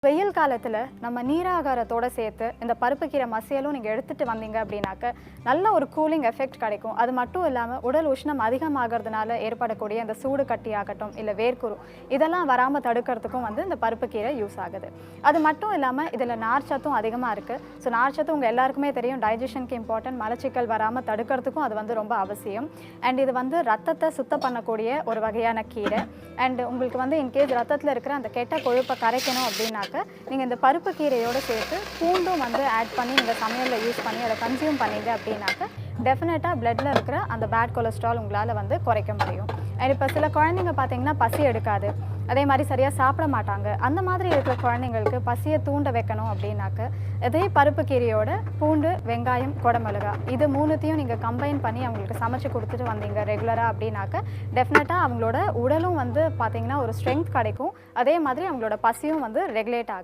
வெயில் காலத்துல நம்ம நீராகாரத்தோட சேர்த்து இந்த பருப்பு கீரை மசியலும் நீங்க எடுத்துட்டு வந்தீங்க அப்படின்னாக்க நல்ல ஒரு கூலிங் எஃபெக்ட் கிடைக்கும். அது மட்டும் இல்லாம உடல் உஷ்ணம் அதிகமாகிறதுனால ஏற்படக்கூடிய இந்த சூடு கட்டி ஆகட்டும் இல்ல வேர்க்குரு இதெல்லாம் வராம தடுக்கிறதுக்கும் இந்த பருப்பு கீரை யூஸ் ஆகுது. அது மட்டும் இல்லாம இதுல நார்ச்சத்தும் அதிகமா இருக்கு. ஸோ நார்ச்சத்து உங்க எல்லாருக்குமே தெரியும், டைஜஷனுக்கு இம்பார்ட்டன்ட், மலச்சிக்கல் வராம தடுக்கிறதுக்கும் அது ரொம்ப அவசியம். அண்ட் இது ரத்தத்தை சுத்தம் பண்ணக்கூடிய ஒரு வகையான கீரை. அண்ட் உங்களுக்கு இன்கேஸ் ரத்தத்தில் இருக்கிற அந்த கெட்ட கொழுப்பை கரைக்கணும் அப்படின்னா நீங்கள் இந்த பருப்பு கீரையோடு சேர்த்து பூண்டும் ஆட் பண்ணி இந்த சமையலில் யூஸ் பண்ணி அதை கன்சியூம் பண்ணீங்க அப்படின்னாக்க டெஃபினட்டாக பிளட்டில் இருக்கிற அந்த பேட் கொலஸ்ட்ரால் உங்களால் குறைக்க முடியும். அண்ட் இப்போ சில குழந்தைங்க பார்த்தீங்கன்னா பசி எடுக்காது, அதே மாதிரி சரியாக சாப்பிட மாட்டாங்க. அந்த மாதிரி இருக்கிற குழந்தைங்களுக்கு பசியை தூண்ட வைக்கணும் அப்படின்னாக்க இதே பருப்பு கீரையோட பூண்டு, வெங்காயம், குடமிளகா இது மூணுத்தையும் நீங்கள் கம்பைன் பண்ணி அவங்களுக்கு சமைச்சு கொடுத்துட்டு வந்தீங்க ரெகுலராக அப்படின்னாக்க டெஃபினட்டாக அவங்களோட உடலும் பார்த்தீங்கன்னா ஒரு ஸ்ட்ரென்த் கிடைக்கும். அதே மாதிரி அவங்களோட பசியும் ரெகுலேட் ஆகும்.